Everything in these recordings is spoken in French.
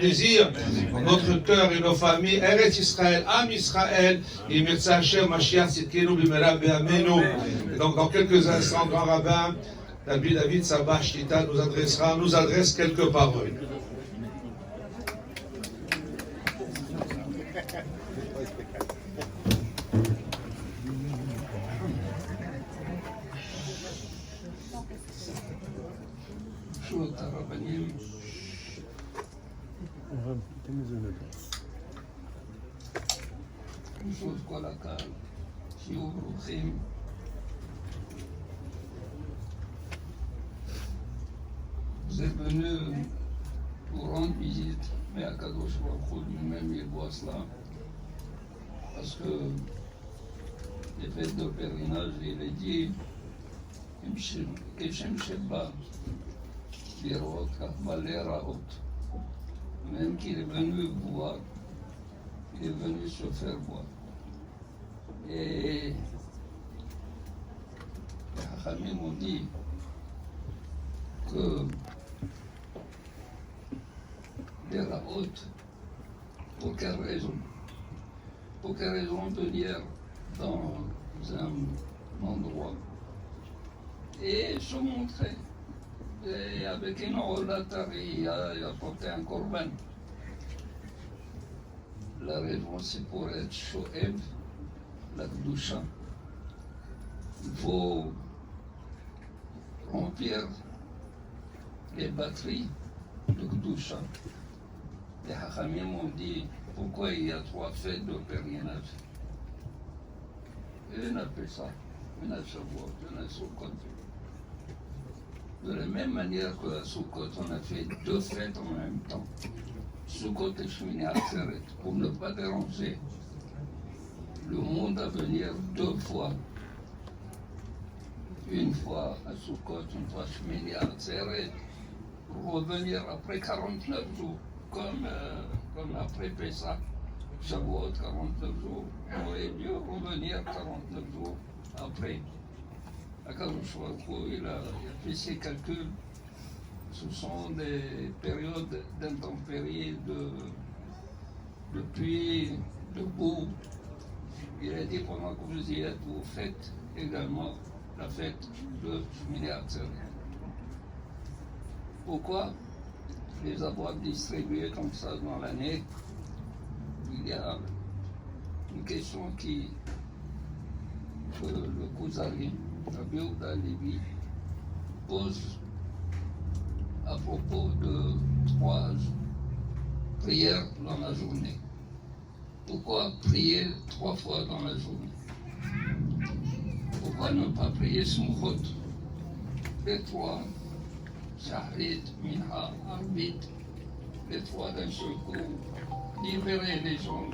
Désir, notre cœur et nos familles, Eretz Israël, Am Israël, et Mirza Hashem, Mashiach, Tzidkenu, Bimera, Be'amenu. Donc, dans quelques instants, grand rabbin, David Sabah Shtita nous adresse quelques paroles. כל הקהל, שיהיו ברוכים. Vous êtes venus pour rendre visite, mais à Kadosh Baruch Hu lui-même il voit cela. Parce que les fêtes de pèlerinage, il est dit Keshem Sheba, Lirot, Kachbalé Raot. Même qu'il est venu boire, il est venu se faire boire. Et les Chachamim m'ont dit que les Raot, pour quelle raison? Pour quelle raison venir dans un endroit et se montrer et avec une olatari et apporter un korban? La raison, c'est pour être shoev, la Kedusha. Il faut remplir les batteries de Kedusha. Les Hachamim m'ont dit pourquoi il y a 3 fêtes de pèlerinage. Une appelle ça, une à Shavuot, une à Sukkot. De la même manière que à Sukkot, on a fait 2 fêtes en même temps. Sukkot et Shmini Atzeret, pour ne pas déranger le monde à venir 2 fois. Une fois à Sukkot, une fois à Shmini Atzeret, pour revenir après 49 jours, comme après Pessah, Shavuot 49 jours. On aurait dû revenir 49 jours après. Akadosh Baruch Hu, il a fait ses calculs. Ce sont des périodes d'intempéries, de pluie, de boue. Il a dit pendant que vous y êtes, vous faites également la fête de Shmini Atzeret. Pourquoi les avoir distribués comme ça dans l'année? Il y a une question que le Kuzari, Rabbi Yehuda Levi, pose à propos de 3 prières dans la journée. Pourquoi prier 3 fois dans la journée? Pourquoi ne pas prier Smuchot? Les 3, Shahrit, Minha, Arbit, les 3 d'un seul coup, libérer les gens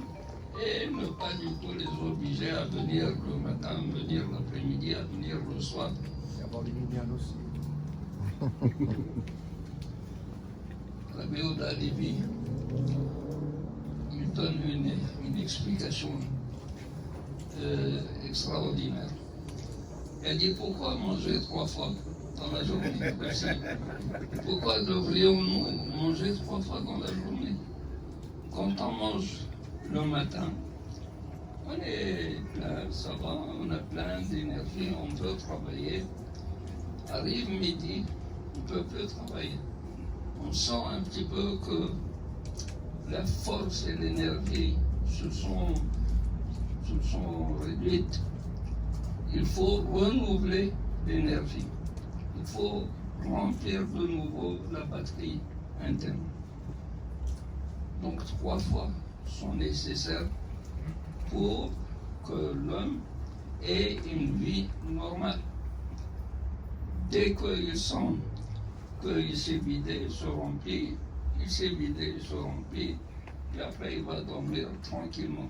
et ne pas du tout les obliger à venir le matin, à venir l'après-midi, à venir le soir. Et avoir les lumières aussi. Rabbi Yehuda Levi, il donne une explication extraordinaire. Il dit pourquoi manger 3 fois dans la journée? Pourquoi devrions-nous manger 3 fois dans la journée? Quand on mange le matin, on est plein, ça va, on a plein d'énergie, on peut travailler. Arrive midi, on ne peut plus travailler. On sent un petit peu que la force et l'énergie se sont réduites. Il faut renouveler l'énergie. Il faut remplir de nouveau la batterie interne. Donc 3 fois sont nécessaires pour que l'homme ait une vie normale. Dès qu'il sent qu'il s'est vidé, il se remplit, il s'est vidé, il se remplit, et après il va dormir tranquillement.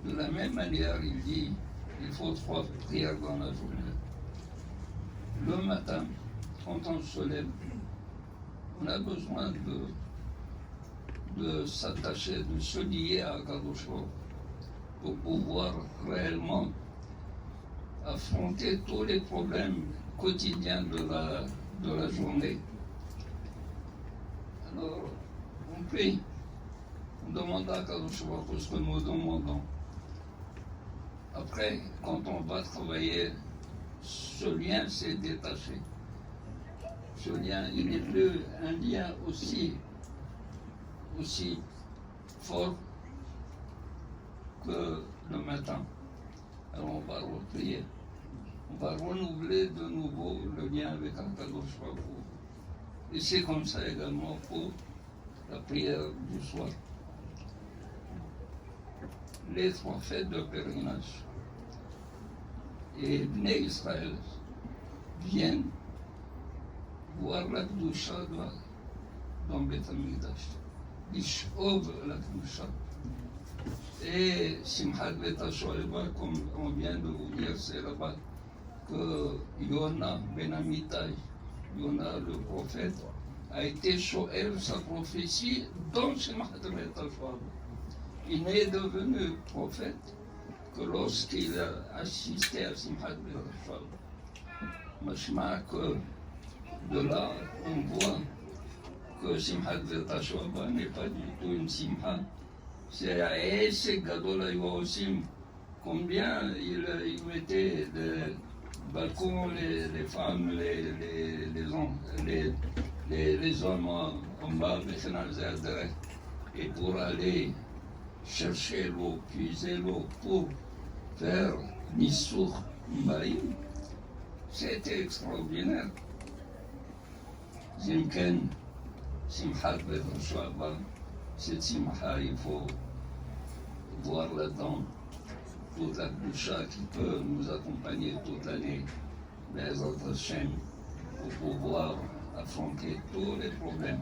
De la même manière, il dit, il faut 3 prières dans la journée. Le matin, quand on se lève, on a besoin de s'attacher, de se lier à Akadosh Baruch Hu pour pouvoir réellement affronter tous les problèmes quotidiens de la journée. Alors, prie, on demande à Kadosh Baruch Hu ce que nous demandons. Après, quand on va travailler, ce lien s'est détaché. Ce lien, il n'est plus un lien aussi fort que le matin. Alors on va reprier. On va renouveler de nouveau le lien avec Akadosh Baruch Hu. Et c'est comme ça également pour la prière du soir. Les 3 fêtes de pèlerinage. Et Bnei Israël viennent voir la Kedusha dans Beth Amikdash. L'Ishov la Kedusha. Et Simchat Beth HaShoeva, comme on vient de vous dire, c'est là-bas que Yona ben Amittai, Yona le prophète, a été Shoel sa prophétie dans Simchat Beth HaShoeva. Il n'est devenu prophète que lorsqu'il a assisté à Simchat Beth HaShoeva. Machma que de là, on voit que Simchat Beth HaShoeva n'est pas du tout une Simcha. C'est à Esek Gadol Ayosim, combien il mettait des balcons, les femmes, les hommes en bas, et pour aller chercher l'eau, puiser l'eau pour faire Nissour Mbaïm. C'était extraordinaire. Zimken, Simchat Beth HaShoeva, cette Simcha, il faut voir là-dedans toute la Kedusha qui peut nous accompagner toute l'année, Be'ezrat Hashem, pour pouvoir affronter tous les problèmes.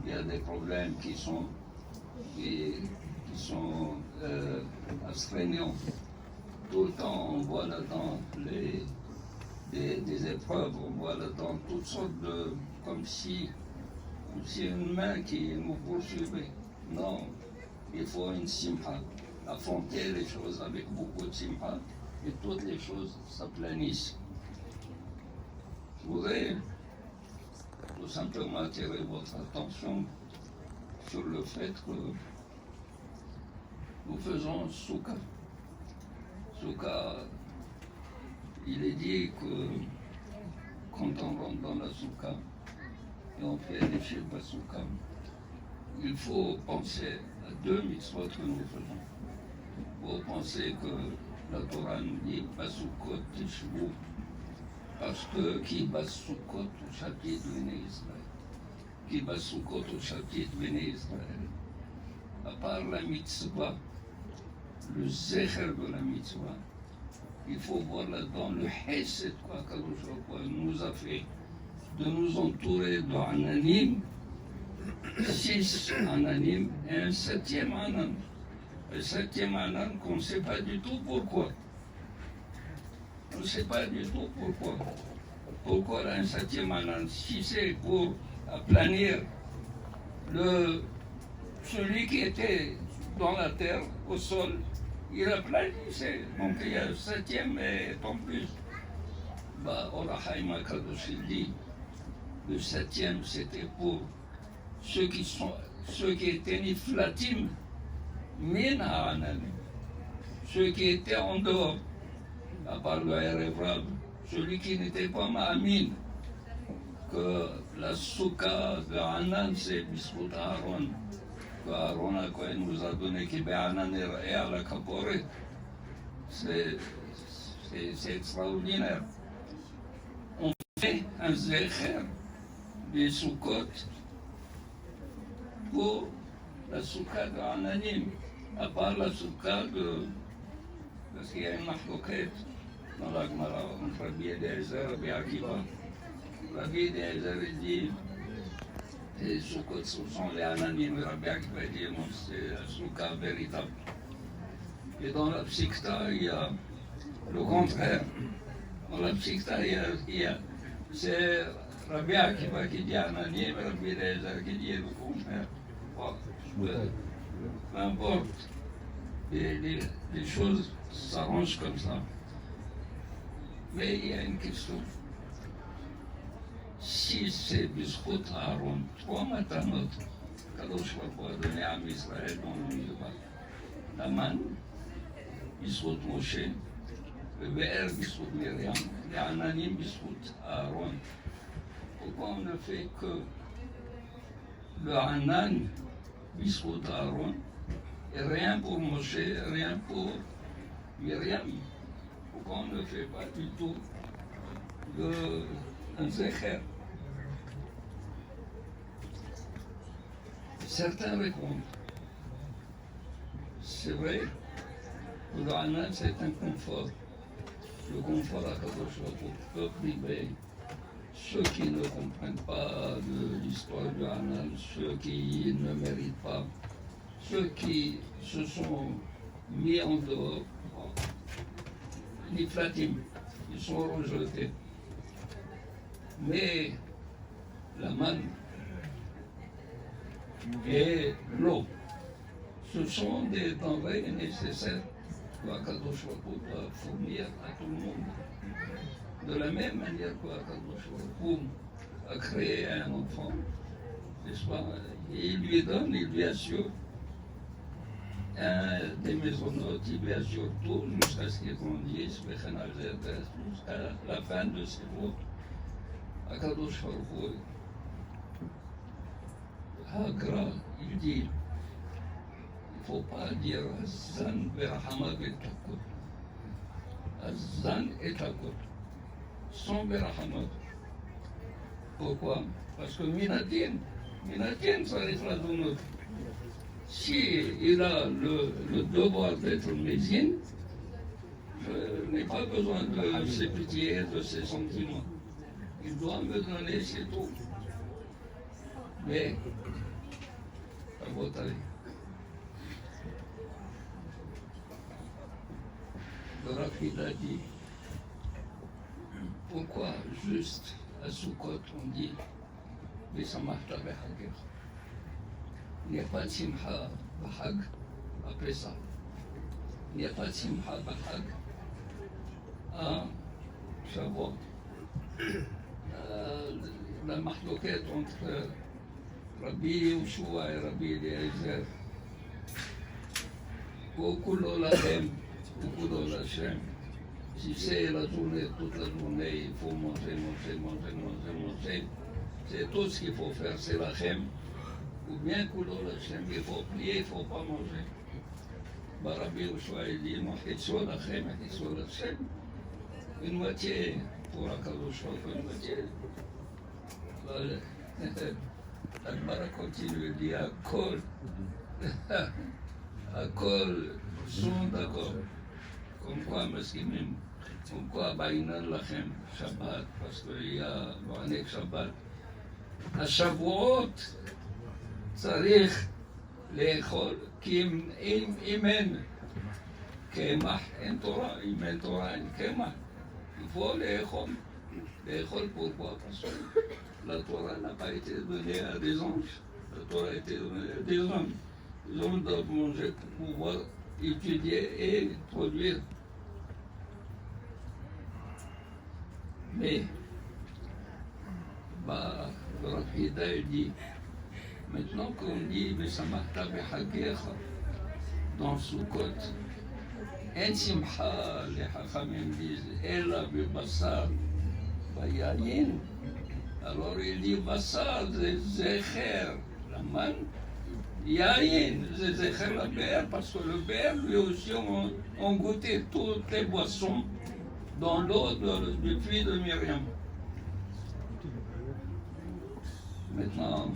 Il y a des problèmes qui sont astreignants. Tout le temps, on voit là-dedans des épreuves, on voit là-dedans toutes sortes de... comme si une main qui nous poursuivait. Non, il faut une simcha, affronter les choses avec beaucoup de simcha, et toutes les choses s'aplanissent. Je voudrais tout simplement attirer votre attention sur le fait que nous faisons Souka. Souka, il est dit que quand on rentre dans la Souka et on fait les Sheba Souka, il faut penser à 2 mitzvot que nous faisons. Il faut penser que la Torah nous dit Basukot Tishbu, parce que qui Basukot au chapitre Béné Israël, qui Basukot au chapitre Béné Israël, à part la mitzvah, le zecher de la mitzvah, il faut voir là-dedans le chesed qu'Akadosh nous a fait, de nous entourer de Ananim, 6 Ananim et un 7e Anan. Le 7e Anan qu'on ne sait pas du tout pourquoi. On ne sait pas du tout pourquoi. Pourquoi un 7e Anan? Si c'est pour aplanir celui qui était dans la terre, au sol, il a planissé. Donc il y a le 7e et en plus. Orachaim Kadosh dit, le 7e c'était pour ceux qui étaient niflatim, mina ananim, ceux qui étaient en dehors, à part le Erev Rav, celui qui n'était pas ma'amin, que la souka de Anan c'est Biscout Aaron, que Aaron nous a donné qui est Anan et à la Kaporé. C'est extraordinaire. On fait un zecher des soukot pour la souka de Ananim, à part la souka de... Parce qu'il y a une marcoquette dans la Gemara entre Rabbi Eliezer et Rabbi Akiva. Rabbi Eliezer dit les soukot sont les Ananim, Rabbi Akiva dit non, c'est la souka véritable. Et dans la Psikta, il y a le contraire. Dans la Psikta, c'est Rabbi Akiva qui dit Ananim, Rabbi Eliezer qui dit le contraire. Peu importe, les choses s'arrangent comme ça. Mais il y a une question. Si c'est Biscout Aaron, 3 matanot Akadosh Baruch Hu a donné à Israël dans le Midbar. La manne, Bisrout Moshe, le Be'er Bisrout Myriam, les Ananim Bisrout Aaron. Pourquoi on ne fait que le Hanan Bisrout Aaron et rien pour Moshe, rien pour Myriam? Pourquoi on ne fait pas du tout un Zecher? Certains répondent, c'est vrai que le Hanan c'est un confort. Le confort à Kadosh Baruch Hu peut priver ceux qui ne comprennent pas de l'histoire du Hanan, ceux qui ne méritent pas, ceux qui se sont mis en dehors, les flatim, ils sont rejetés. Mais la manne et l'eau, ce sont des denrées nécessaires que Akadosh Baruch Hu doit fournir à tout le monde. De la même manière que Akadosh Baruch Hu a créé un enfant, n'est-ce pas, et il lui donne, il lui assure des maisonnotes, il lui assure tout jusqu'à ce qu'il grandisse, jusqu'à la fin de ses jours. Akadosh Baruch Hu, Hagra, il dit, il ne faut pas dire Zan Berahama Betakot. Zan et Takot sont Berahama. Pourquoi? Parce que Minatin, ça arrive la donne. Si il a le devoir d'être médine, je n'ai pas besoin de ses pitiés, de ses sentiments. Il doit me donner, c'est tout. Mais, à votre avis, le Rafid a dit, pourquoi juste à Sukkot on dit Besamachta Behagir? Il n'y a pas de Simcha Bahag à Pessah. Il n'y a pas de Simcha Bahag à Shavuot. La mahloquette entre Rabbi Yehoshua et Rabbi Eliezer. Kulo Lachem, Kulo Lachem. Si c'est la journée, toute la journée, il faut manger. C'est tout ce qu'il faut faire, c'est Lachem. Ou bien Kulo Lachem, il faut prier, il ne faut pas manger. Rabbi Yehoshua il dit, Hitso Lachem, Hitso Lachem. Une moitié pour Akadosh Baruch Hu, une moitié. L'Agmara continue, il dit, à Kol sont d'accord. Comme quoi, Maskimim, comme quoi, Baïnan Lachem, Shabbat, parce qu'il y a l'Anek Shabbat. À Shavuot, צריך לאכול, כי אם אין קמח, אין תורה, אם אין תורה, אין קמח. Il faut לאכול pourquoi? Parce que la Torah n'a pas été donnée à des anges, la Torah a été donnée à des hommes. Les hommes doivent manger pour pouvoir étudier et produire. Mais, le Rafida dit, maintenant qu'on dit Besamachta Behagecha dans Sukkot, En Simcha, les Chachamim disent, Ela Bebassar Bayayin. Alors il dit Bassar, c'est Zecher, la manne. Yayin, c'est Zecher la Be'er, parce que le Be'er, lui aussi, ont goûté toutes les boissons dans l'eau du puits de Myriam. Maintenant,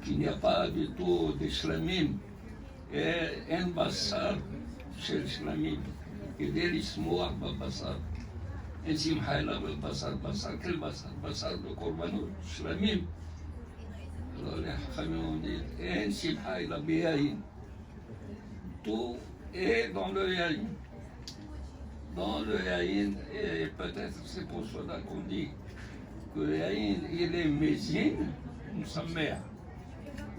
qu'il n'y a pas du tout de shlamim et un bassar chez le shlamim. Il dit l'ismoir bassar. Un simcha là bassar. Quel bassar? Bassar de korbanot, shlamim. Alors les Chachamim ont dit un simcha là biyayin. Tout est dans le yayin. Dans le yayin, et peut-être c'est pour cela qu'on dit que le yayin, il est mézine, nous sommes mères.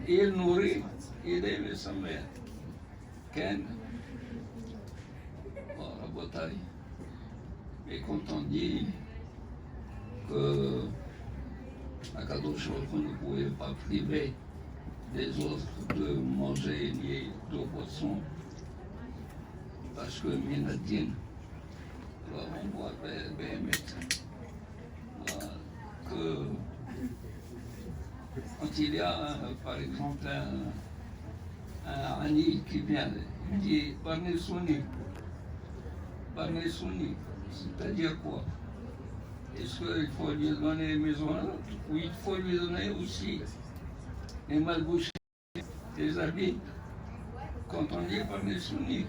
Il nourrit, il est le samer. Ken, Rabotai. Et quand on dit que Akadosh Baruch Hu ne pouvait pas priver les autres de manger ni de boisson parce que Minadine, alors on voit que quand il y a par exemple un Ani qui vient, il dit Barney Souni, c'est-à-dire quoi? Est-ce qu'il faut lui donner les maisons ou il faut lui donner aussi les malbouchés, les habits? Quand on dit Barney Souni,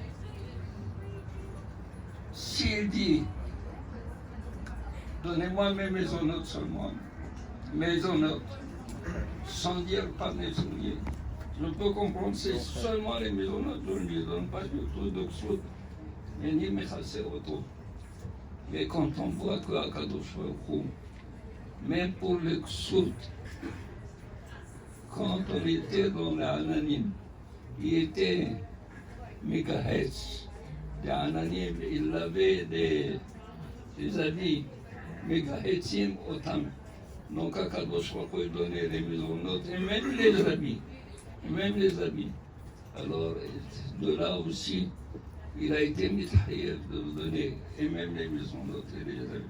s'il dit donnez-moi mes maisonnotes seulement, maisonnotes, sans dire Barney Souni, je peux comprendre, c'est seulement les maisonnotes, je ne lui donne pas du tout de ksut, et ni mechasser autour. Mais quand on voit qu'Akadosh Baruch Hu, même pour le ksut, quand on était dans les Ananim, il était Megahetz. Les Ananim, il avait des habits Megahetzim autant. Donc Akadosh Baruch Hu donnait les maisonnotes et même les habits. Alors, de là aussi, il a été mitahir de donner, et même les maisonnotes et les habits.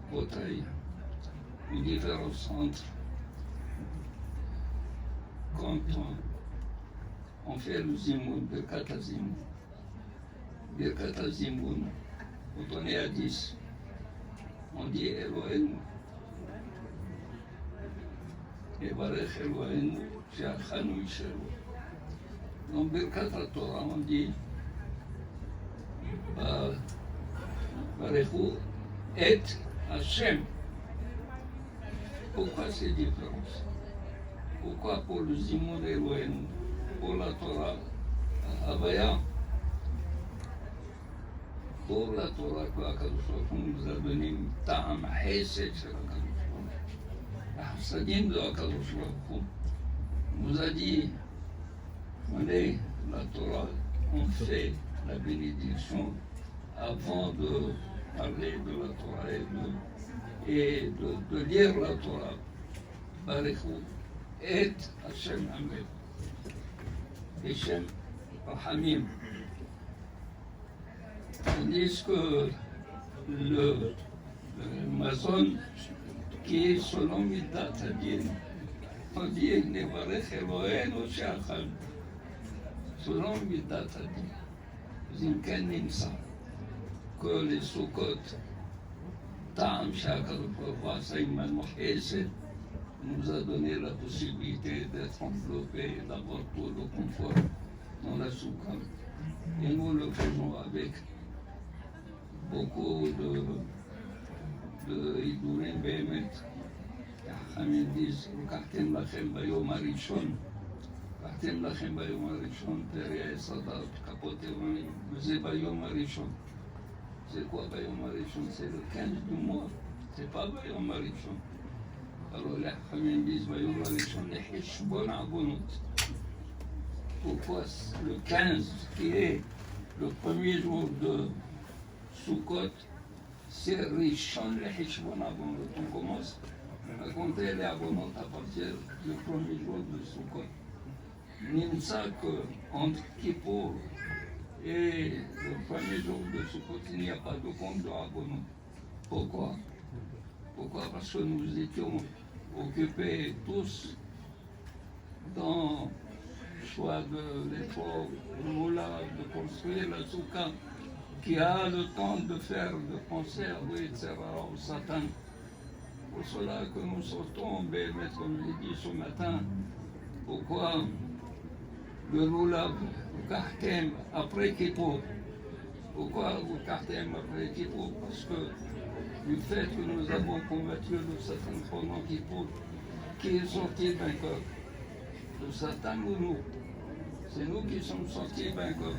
Botaï, une différence entre quand on fait le zimoun, Birkat Azimoun, quand on est à 10, on dit Elohim, et Barech Elohim, She'achanu Yisheru. Dans Birkat Torah, on dit Barechu et Hashem. Pourquoi ces différences? Pourquoi pour le Zimoun Elohim, pour la Torah Havaya, pour la Torah que Akadosh Baruch Hu nous a donné Ta'am Hesed chez Akadosh Baruch Hu. La Hasadim de Akadosh Baruch Hu nous a dit, prenez la Torah, on fait la bénédiction avant de parler de la Torah et de lire la Torah. Barechu et Hashem Amen. Hashem Rahamim. Tandis que le Mazon qui est selon Midat Hadin, on dit Nevarech Elohenu She'achal. Selon Midat Hadin, Zimken Nimsa, que les Sukkot, Ta'am She'akadosh Baruch Hu Saïman Mohesed, nous a donné la possibilité d'être enveloppé, d'avoir tout le confort dans la soukha. Et nous le faisons avec beaucoup de Idourim Behemet. Hamid disent, Kartem Lachem Bayom Arishon, Kartem Lachem Bayom Arishon, Teria Sadat, Kapot Evanim, c'est Bayom Arishon. C'est quoi Bayom Arishon? C'est le 15 du mois, c'est pas Bayom Arishon. Alors les Hamid disent, Bayom Arishon, les Hishbon Abonot. Pourquoi le 15, qui est le premier jour de Sukkot, c'est Rishon le Hishbon Abonot. On commence à compter les abonnements à partir du premier jour de Sukkot. Nimsa qu'entre Kippour et le premier jour de Sukkot, il n'y a pas de compte de abonnement. Pourquoi? Parce que nous étions occupés tous dans soit de l'effort de construire la soukha, qui a le temps de faire de conserve, etc. au Satan. Pour cela que nous sortons, comme j'ai dit ce matin, pourquoi le Lulav, le Kartem après Kippour? Pourquoi le Kartem après Kippour? Parce que du fait que nous avons combattu le Satan pendant Kippour, qui est sorti vainqueur? Le Satan ou nous? C'est nous qui sommes sortis vainqueurs.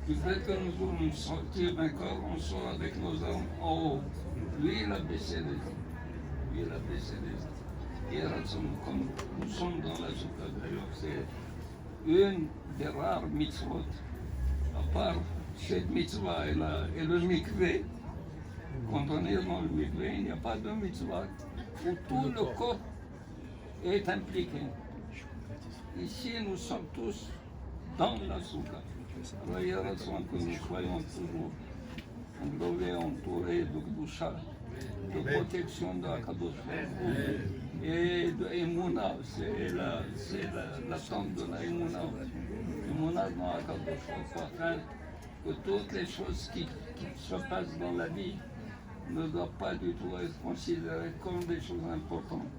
Du fait que nous sommes sortis vainqueurs, on sort avec nos armes en haut. Lui, il a baissé les armes. Et comme nous sommes dans la soukha d'ailleurs, c'est une des rares mitzvot, à part cette mitzvah et le mikvé. Quand on est dans le mikvé, il n'y a pas de mitzvah où tout le corps est impliqué. ici nous sommes tous dans la souka. Alors il y a raison que nous soyons toujours englobés, entourés de Kedusha, de protection de Akadosh et de Emouna, c'est l'attente de la Emouna. Emouna dans Akadosh, afin que toutes les choses qui se passent dans la vie ne doivent pas du tout être considérées comme des choses importantes.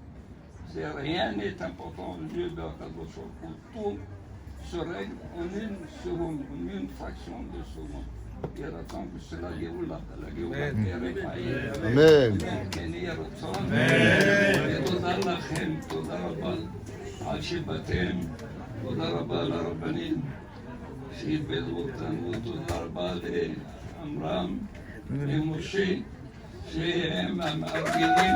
Rien n'est important aux yeux de Akadosh, pour tout se règle en une seconde, en une fraction de seconde. Il attend que c'est la Géoula qui est répaillée. Amen. תודה לכם, תודה רבה על שבאתם, תודה רבה לרבנים שאיבדו אותנו, תודה רבה לעמרם ומשה שהם המארגנים